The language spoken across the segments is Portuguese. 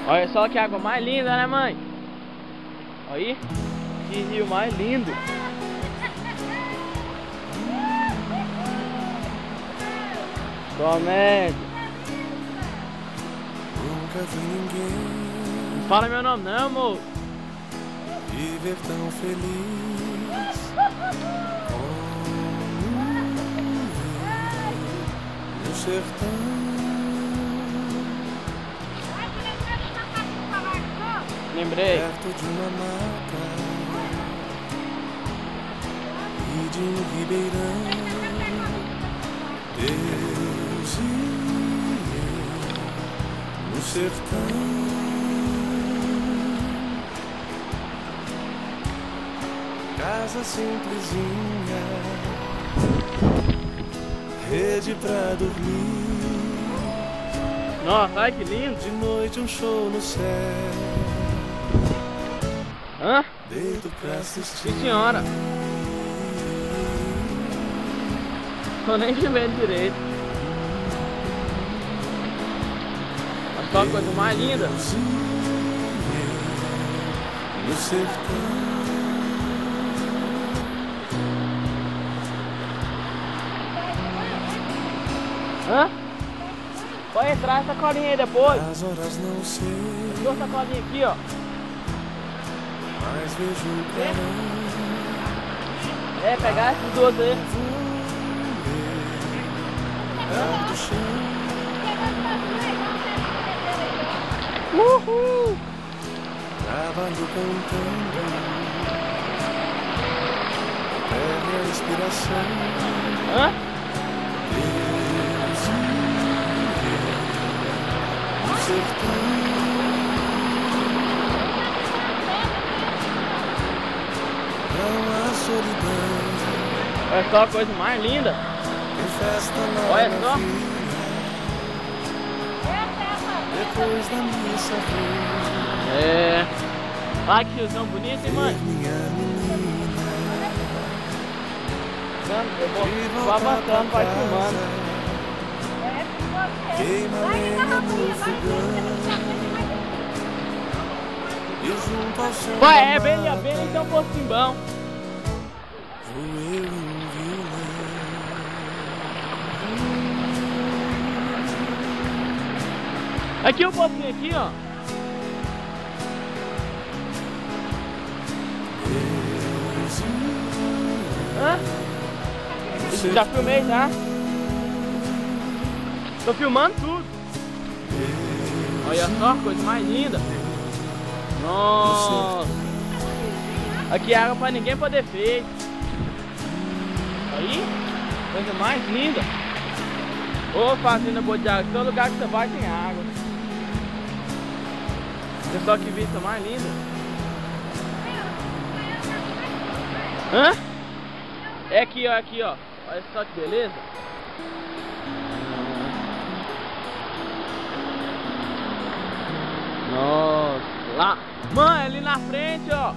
Olha só que água mais linda, né, mãe? Olha aí, que rio mais lindo. Comédia. Nunca vi ninguém. Não fala meu nome não, amor. Viver tão feliz como no sertão. Lembrei. Perto de uma mata e de um ribeirão, Deus e eu no sertão. Casa simplesinha, rede pra dormir. Nossa, ai que lindo. De noite um show no céu. Hã? Deito pra assistir. Sim, senhora. Tô nem te vendo direito. Mas só a coisa mais linda. No sertão. Hã? Pode entrar essa colinha aí depois. As horas não sei, Duas sacolinhas aqui, ó. mas vejo o clarão. É, pegar esses duas aí. Ar do chão. Uhul! Trabalho cantando. Perde a inspiração. Hã? Deus e eu no sertão. Não há solidão. Olha só a coisa mais linda. Tem festa lá Olha na só. vila. Depois da missa vou É. Olha que riozão bonito, hein, mãe? ver minha menina. Eu vou avançando, vai filmando. Queima lenha no fogão. E junto ao som Vai, da é bem ali, ó, mata, bem ali, então um pouquinho bom. vou eu e um violão. Aqui um pouquinho aqui, ó. Deus e Hã? eu Já filmei já. Tô filmando tudo. Olha só, coisa mais linda. Nossa. Aqui é água pra ninguém poder ver. Aí, coisa mais linda. Ô, fazenda boa de água, todo lugar que você vai tem água. Olha só que vista mais linda. Hã? É aqui, ó, aqui, ó. Olha só que beleza. Nossa, lá. Mãe, ali na frente, ó.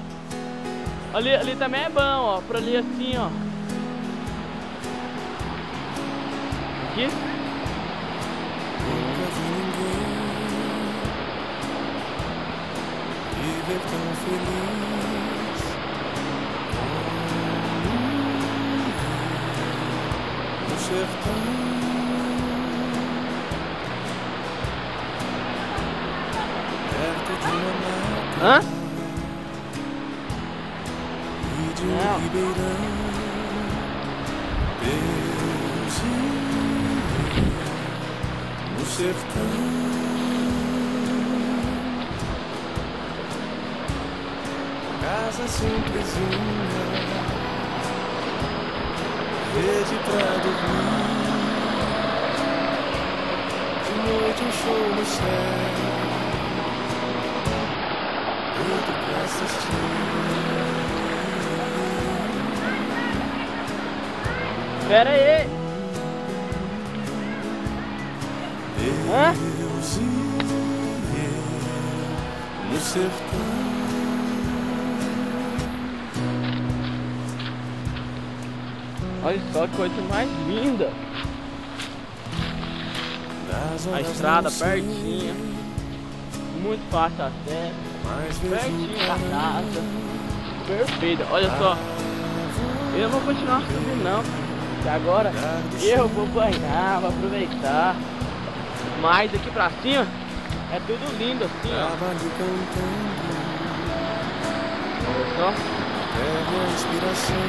Ali também é bom, ó. Pra ali assim, ó. Aqui. nunca vi ninguém viver tão feliz como no sertão. Perto de uma mata Hã? e de um Não. ribeirão, Deus e eu no sertão. Casa simplesinha, rede pra dormir. De noite um show no céu, deito pra assistir. Pera aí. Hã? Deus e eu no sertão. Olha só que coisa mais linda. Das A horas estrada não sei, pertinha. muito fácil acesso, Mas vejo pertinho da claramente casa, perfeito. Olha só, eu não vou continuar subindo não, porque agora eu vou banhar, vou aproveitar. Mas aqui pra cima é tudo lindo assim, ó. trabalho cantando, Olha só. pego a inspiração.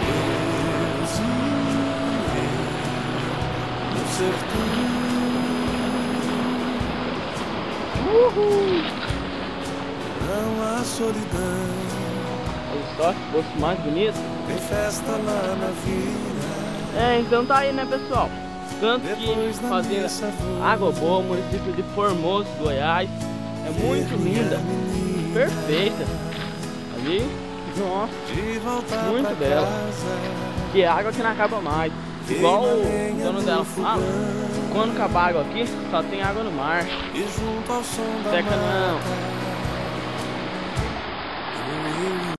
Deus irei no sertão. Uhul! Não há solidão, Olha só que posto mais bonito. tem festa lá na vila. Então tá aí, né, pessoal? Tanto que Depois da fazenda missa vou Água Boa, município de Formoso, Goiás, é muito ver minha linda, menina perfeita. Ali, nossa, de volta muito pra bela. casa. Que água que não acaba mais. Igual o dono dela fala, quando acabar a água aqui, só tem água no mar. E junto ao som da Seca não. mata,